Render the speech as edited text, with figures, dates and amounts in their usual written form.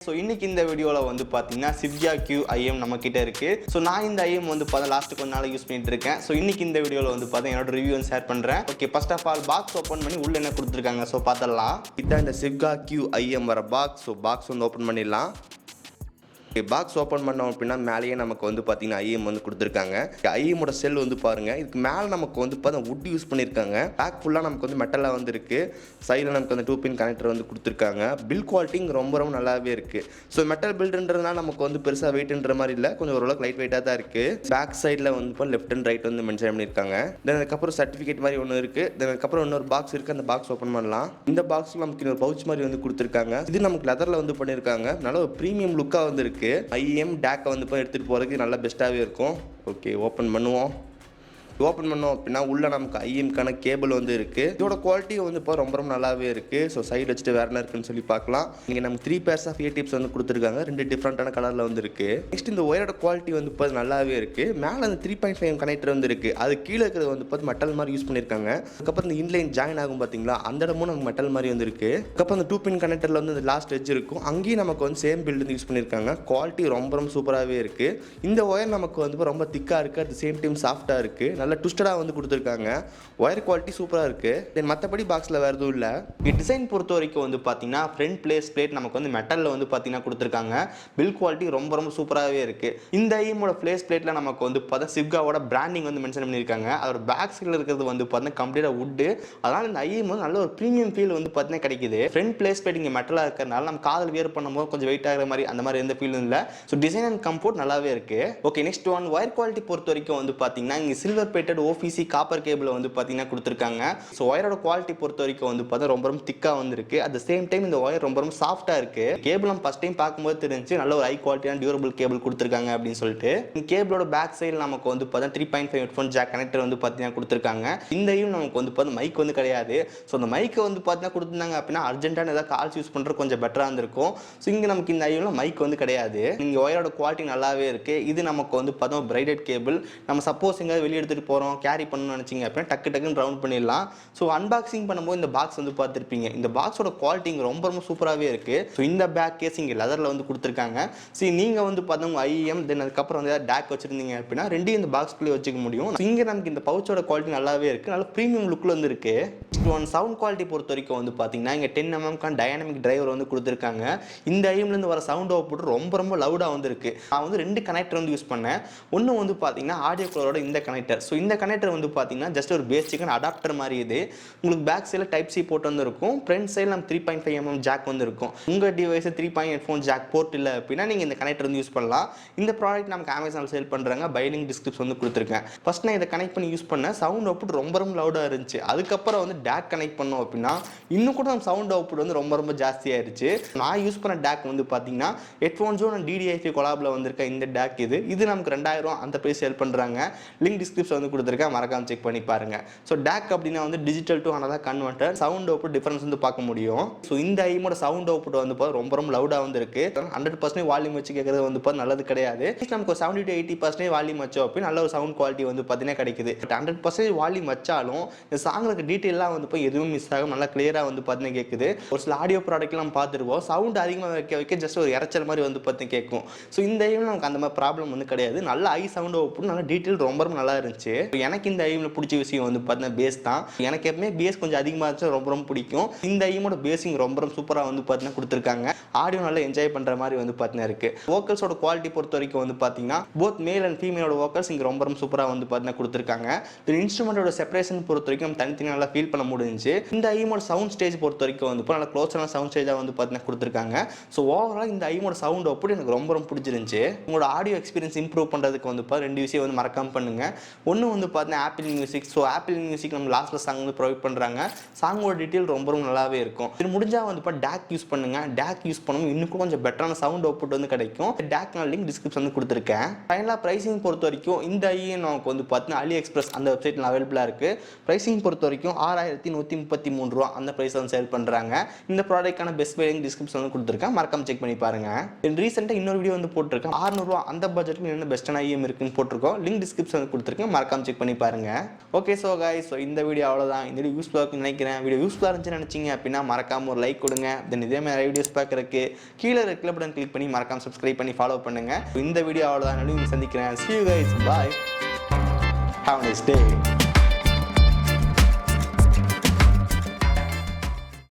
So இன்னைக்கு இந்த வீடியோவில் வந்து பார்த்தீங்கன்னா சிவ்யா Q IM நம்ம கிட்ட இருக்கு. ஸோ நான் இந்த IM வந்து பார்த்தா லாஸ்ட் கொஞ்ச நாள் யூஸ் பண்ணிட்டு இருக்கேன். ஸோ இன்னைக்கு இந்த வீடியோவில் வந்து பார்த்தா என்னோட ரிவ்யூ ஷேர் பண்ணுறேன். Okay, first of all box open பண்ணி உள்ள என்ன கொடுத்துருக்காங்க ஸோ பார்த்துடலாம். இதுதான் இந்த சிவ்யா Q IM வர பாக்ஸ். ஸோ பாக்ஸ் வந்து ஓப்பன் பண்ணிடலாம். பாக்ஸ் ஓப்பன் பண்ணோம் அப்படின்னா மேலேயே நமக்கு வந்து பார்த்தீங்கன்னா ஐஎம் வந்து கொடுத்துருக்காங்க. ஐஎம்மோட செல் வந்து பாருங்கள், இதுக்கு மேலே நமக்கு வந்து பார்த்தா வுட் யூஸ் பண்ணியிருக்காங்க. பேக் ஃபுல்லாக நமக்கு வந்து மெட்டலாக வந்து இருக்குது. சைடில் நமக்கு அந்த 2 பின் கனெக்டர் வந்து கொடுத்துருக்காங்க. பில் குவாலிட்டிங் ரொம்ப நல்லாவே இருக்குது. ஸோ மெட்டல் பில்டுன்றதுனால நமக்கு வந்து பெருசாக வெயிட்ன்ற மாதிரி இல்லை, கொஞ்சம் ஓரளவுக்கு லைட் வெயிட்டாக தான் இருக்குது. பேக் சைடில் வந்து இப்போ லெஃப்ட் அண்ட் ரைட் வந்து மென்ஷன் பண்ணியிருக்காங்க. தென் அதுக்கப்புறம் சர்டிஃபிகேட் மாதிரி ஒன்று இருக்குது. தென் அதுக்கப்புறம் இன்னொரு பாக்ஸ் இருக்குது, அந்த பாக்ஸ் ஓப்பன் பண்ணலாம். இந்த பாக்ஸில் நமக்கு இன்னொரு பவுச் மாதிரி வந்து கொடுத்துருக்காங்க. இது நமக்கு லெதரில் வந்து பண்ணியிருக்காங்க. நல்ல ஒரு ப்ரீமியம் லுக்காக வந்து இருக்குது. IM டேக்கை வந்து இப்போ எடுத்துகிட்டு போகிறதுக்கு நல்லா பெஸ்ட்டாகவே இருக்கும். ஓகே, ஓப்பன் பண்ணுவோம். ஓப்பன் பண்ணோம் அப்படின்னா உள்ள நமக்கு ஐஎம்கான கேபிள் வந்து இருக்குது. இதோட குவாலிட்டியும் வந்து இப்போ ரொம்ப நல்லாவே இருக்குது. ஸோ சைடு வச்சுட்டு வேறு என்ன இருக்குன்னு சொல்லி பார்க்கலாம். இங்கே நமக்கு 3 pairs ஆஃப் இயர் டிப்ஸ் வந்து கொடுத்துருக்காங்க. 2 டிஃப்ரெண்ட்டான கலரில் வந்து இருக்குது. நெக்ஸ்ட் இந்த ஒயரோட குவாலிட்டி வந்து இப்போ நல்லாவே இருக்குது. மேலே அந்த 3.5 கனெக்டர் வந்து இருக்குது. அது கீழே இருக்கிறது வந்து பார்த்து மெட்டல் மாதிரி யூஸ் பண்ணியிருக்காங்க. அதுக்கப்புறம் இந்த இன்லைன் ஜாயின் ஆகும் பார்த்தீங்களா, அந்த இடமும் நமக்கு மெட்டல் மாதிரி வந்து இருக்குது. அதுக்கப்புறம் அந்த 2 பின் கனெக்டரில் வந்து அந்த லாஸ்ட் எட்ஜ் இருக்கும், அங்கேயும் நமக்கு வந்து சேம் பில்டு வந்து யூஸ் பண்ணியிருக்காங்க. குவாலிட்டி ரொம்ப சூப்பராகவே இருக்குது. இந்த ஒயர் நமக்கு வந்து ரொம்ப திக்காக இருக்குது, அட் சேம் டைம் சாஃப்டாக இருக்குது. நல்ல ட்விஸ்டடாக வந்து கொடுத்துருக்காங்க. ஒயர் குவாலிட்டி சூப்பராக இருக்குது. தென் மற்றபடி பாக்ஸில் வேறு எதுவும் இல்லை. டிசைன் பொறுத்த வரைக்கும் வந்து பார்த்தீங்கன்னா ஃப்ரண்ட் பிளேட் நமக்கு வந்து மெட்டலில் வந்து பார்த்தீங்கன்னா கொடுத்துருக்காங்க. பில் குவாலிட்டி ரொம்ப சூப்பராகவே இருக்குது. இந்த ஐஎம்மோட பிளேட்டில் நமக்கு வந்து பார்த்தா சிவ்யாவோட பிராண்டிங் வந்து மென்ஷன் பண்ணியிருக்காங்க. அதோட பேக் சைடில் இருக்கிறது வந்து பார்த்தீங்கன்னா கம்ப்ளீட்டாக வுட்டு. அதனால் இந்த ஐஎம் வந்து நல்ல ஒரு ப்ரீமியம் ஃபீல் வந்து பார்த்தீங்கன்னா கிடைக்குது. ஃப்ரண்ட் பிளேட் இங்கே மெட்டலாக இருக்கிறனால நம்ம காதில் வியர் பண்ணும்போது கொஞ்சம் வெயிட் ஆகிற மாதிரி அந்த மாதிரி எந்த ஃபீலும் இல்லை. ஸோ டிசைன் அண்ட் கம்ஃபோர்ட் நல்லாவே இருக்குது. Okay, next one wire quality பொறுத்த வரைக்கும் வந்து பார்த்தீங்கன்னா இங்கே silver plated OPC copper cable வந்து பார்த்தீங்கன்னா கொடுத்துருக்காங்க. ஸோ ஒயரோட குவாலிட்டி பொறுத்த வரைக்கும் வந்து பார்த்தா ரொம்ப திக்காக வந்துருக்கு. அட் த சேம் டைம் இந்த ஒயர் ரொம்ப சாஃப்டாக இருக்கு. கேபிள் நம்ம ஃபர்ஸ்ட் டைம் பார்க்கும்போது தெரிஞ்சு நல்ல ஒரு ஹை குவாலிட்டியான டியூரபிள் கேபிள் கொடுத்துருக்காங்க அப்படின்னு சொல்லிட்டு. கேபிளோட பேக் சைடில் நமக்கு வந்து பார்த்தா 3.5 ஹெட்ஃபோன் ஜாக் கனெக்டர் வந்து பார்த்தீங்கன்னா கொடுத்துருக்காங்க. இந்தையும் நமக்கு வந்து பார்த்தா மைக் வந்து கிடையாது. ஸோ அந்த மைக்கை வந்து பார்த்தீங்கன்னா கொடுத்துருந்தாங்க அப்படின்னா அர்ஜென்ட்டான ஏதாவது கால்ஸ் யூஸ் பண்ணுறது கொஞ்சம் பெட்டராக இருந்திருக்கும். ஸோ இங்கே நமக்கு இந்த ஐயில் மைக் வந்து கிடையாது. இங்கே ஒயரோட குவாலிட்டி நல்லாவே இருக்கு. இது நமக்கு வந்து பார்த்தா பிரைடட் கேபிள். நம்ம சப்போஸ் எங்கேயாவது வெளியே எடுத்துகிட்டு போகிறோம், கேரி பண்ணணும்னு நினச்சிங்க அப்படின்னா டக்குன்னு ரவுண்ட் பண்ணிடலாம். ஸோ அன்பாக்சிங் பண்ணும்போது இந்த பாக்ஸ் வந்து பார்த்துருப்பீங்க. இந்த பாக்ஸோட குவாலிட்டி ரொம்ப சூப்பராகவே இருக்குது. ஸோ இந்த பேக் கேஸ் இங்கே லெதரில் வந்து கொடுத்துருக்காங்க. சரி, நீங்கள் வந்து பார்த்தவங்க IM தென் அதுக்கப்புறம் வந்து டேக் வச்சுருந்தீங்க அப்படின்னா ரெண்டையும் இந்த பாக்ஸ்குள்ளே வச்சுக்க முடியும். இங்கே நமக்கு இந்த பவுச்சோட குவாலிட்டி நல்லாவே இருக்குது. நல்ல ப்ரீமியம் லுக்கில் வந்து இருக்குது. ஒன் சவுண்ட் குவாலிட்டி பொறுத்த வரைக்கும் வந்து பார்த்தீங்கன்னா இங்கே 10mm டைனமிக் டிரைவர் வந்து கொடுத்துருக்காங்க. இந்த IMலேருந்து வர சவுண்ட் அவுட்புட் ரொம்ப லவுடாக வந்து இருக்குது. நான் வந்து 2 கனெக்டர் வந்து யூஸ் பண்ணேன். ஒன்று வந்து பார்த்தீங்கன்னா ஆடியோ குளரோட இந்த கனெக்டர். ஸோ இந்த கனெக்டர் வந்து பார்த்தீங்கன்னா ஜஸ்ட் ஒரு பேசிக்கான அடாப்டர் மாதிரி. இது உங்களுக்கு பேக் சைடில் டைப் சி போர்ட் வந்து இருக்கும். ஃப்ரண்ட் சைடில் நம்ம 3.5mm ஜாக் வந்து இருக்கும். உங்கள் டிவைஸ் 3.5 ஹெட்ஃபோன் ஜாக் போர்ட் இல்லை அப்படின்னா நீங்கள் இந்த கனெக்டர் வந்து யூஸ் பண்ணலாம். இந்த ப்ராடக்ட் நமக்கு அமேசானில் சேல் பண்ணுறாங்க. பைலிங் டிஸ்கிரிப்ஷன் வந்து கொடுத்துருக்கேன். ஃபர்ஸ்ட் நான் இதை கனெக்ட் பண்ணி யூஸ் பண்ணேன். சவுண்ட் அவுட்புட் ரொம்ப லவுடாக இருந்துச்சு. அதுக்கப்புறம் வந்து டேக் கனெக்ட் பண்ணோம் அப்படின்னா இன்னும் கூட நம்ம சவுண்ட் அவுட்புட் வந்து ரொம்ப ஜாஸ்தியாயிருச்சு. நான் யூஸ் பண்ண டேக் வந்து பார்த்தீங்கன்னா ஹெட்ஃபோன்ஸும் நான் DDI-5 கொலாபில் வந்திருக்க இந்த டேக் இது நமக்கு 2000 அந்த ப்ரைஸ் சேல் பண்ணுறாங்க. லிங்க் டிஸ்கிரிப்ஷன் வந்து கொடுத்துருக்கேன், மறக்காம செக் பண்ணி பாருங்க. ஸோ டேக் அப்படின்னா வந்து digital to analog converter. Sound output difference வந்து பார்க்க முடியும். ஸோ இந்த ஐமோட சவுண்ட் அவுட்புட் வந்து ரொம்ப லவுடாக வந்து இருக்கு. 100% வால்யூம் வச்சு கேட்கறது வந்து நல்லது கிடையாது. நமக்கு 70 to 80% வால்யூம் வச்சோம் அப்படி நல்ல ஒரு சவுண்ட் குவாலிட்டி வந்து பார்த்தீங்கன்னா கிடைக்குது. பட் 100% வால்யூம் வச்சாலும் இந்த சாங்லுக்கு டீட்டெயிலாக வந்து எதுவும் மிஸ் ஆகும், நல்லா கிளியராக வந்து பார்த்தீங்கன்னா கேட்குது. ஒரு சில ஆடியோ ப்ராடக்ட்லாம் பார்த்துருவோம், சவுண்ட் அதிகமாக வைக்க ஜஸ்ட் ஒரு இறைச்சல் மாதிரி வந்து பார்த்தீங்கன்னா கேட்கும். ஸோ இந்த ஐமில் நமக்கு அந்த மாதிரி ப்ராப்ளம் வந்து கிடையாது. நல்ல ஹை சவுண்ட் அவுட்புட், நல்ல டீட்டெயில் ரொம்ப நல்லா இருந்துச்சு. எனக்கு இந்த ஐமில் பிடிச்ச விஷயம் வந்து பார்த்தீங்கன்னா பேஸ் தான். எனக்கு எப்பவுமே பேஸ் கொஞ்சம் அதிகமாக இருந்துச்சு, ரொம்ப பிடிக்கும். இந்த ஐமோட பேசிங் ரொம்ப சூப்பராக வந்து பார்த்தீங்கன்னா கொடுத்துருக்காங்க. ஆடியோ நல்லா என்ஜாய் பண்ணுற மாதிரி வந்து பார்த்தீங்கன்னா இருக்கு. வோக்கல்ஸோட குவாலிட்டி பொறுத்த வரைக்கும் வந்து பார்த்தீங்கன்னா போத் மேல் அண்ட் ஃபீமேலோட வோக்கல்ஸ் இங்கே ரொம்ப சூப்பராக வந்து பார்த்தீங்கன்னா கொடுத்துருக்காங்க. இன்ஸ்ட்ருமெண்டோட செப்பரேஷன் பொறுத்த வரைக்கும் நம்ம தனித்தனியாக நல்லா ஃபீல் பண்ண முடிஞ்சு. இந்த ஐமோட சவுண்ட் ஸ்டேஜ் பொறுத்த வரைக்கும் வந்து நல்லா க்ளோஸான சவுண்ட் ஸ்டேஜாக வந்து பார்த்தீங்கன்னா கொடுத்துருக்காங்க. ஸோ ஓவரால் இந்த ஐமோட சவுண்ட் அவுட்புட் எனக்கு ரொம்ப பிடிச்சிருந்துச்சு. உங்களோட ஆடியோ எக்ஸ்பீரியன்ஸ் இம்ப்ரூவ் பண்ணுறதுக்கு வந்து 2 விஷயம் வந்து மறக்காம பண்ணுங்க. ஒன்று வந்து பார்த்தீங்கன்னா apple music. So apple music நம்ம லாஸ்ட்டில் சாங் வந்து ப்ரொவைட் பண்ணுறாங்க. சாங்கோட டீட்டெயில் ரொம்ப நல்லாவே இருக்கும். இது முடிஞ்சால் வந்து டேக் யூஸ் பண்ணுங்க. டேக் யூஸ் பண்ணும்போது இன்னும் கொஞ்சம் பெட்டரான சவுண்ட் அவுட்புட் வந்து கிடைக்கும். டேக் நான் லிங்க் டிஸ்கிரிப்ஷன் வந்து கொடுத்துருக்கேன். ஃபைனலாக ப்ரைசிங் பொறுத்த வரைக்கும் இந்த நமக்கு வந்து பார்த்தீங்கன்னா AliExpress அந்த வெப்சைட்டில் அவைலபிளாக இருக்குது. ப்ரைசிங் பொறுத்த வரைக்கும் 6133 ரூபா அந்த ப்ரைஸ் வந்து சேல் பண்ணுறாங்க. இந்த ப்ராடக்டான பெஸ்ட் பை லிங்க் டிஸ்கிரிப்ஷன் வந்து கொடுத்துருக்கேன், மறக்காம செக் பண்ணி பாருங்க. ரீசெண்டாக இன்னொரு வீடியோ வந்து போட்டிருக்கேன், 600 ரூபா அந்த பட்ஜெட்டுக்கு என்ன பெஸ்ட்டான IM இருக்குன்னு போட்டிருக்கோம். லிங்க் டிஸ்கிரிப்ஷன் கொடுத்துருக்கேன், மறக்காம மறக்காம செக் பண்ணி பாருங்க. ஓகே ஸோ கைஸ், ஸோ இந்த வீடியோ அவ்வளோதான். இந்த வீடியோ யூஸ்ஃபுல்லாக இருக்குன்னு நினைக்கிறேன். வீடியோ யூஸ்ஃபுல்லாக இருந்துச்சுன்னு நினச்சிங்க அப்படின்னா மறக்காம ஒரு லைக் கொடுங்க. தென் இதே மாதிரி வீடியோஸ் பார்க்குறதுக்கு கீழே ரெட் பட்டன் கிளிக் பண்ணி மறக்காம சப்ஸ்கிரைப் பண்ணி ஃபாலோ பண்ணுங்க. இந்த வீடியோ அவ்வளோதான். சந்திக்கிறேன். See you guys. Bye. Have a nice day.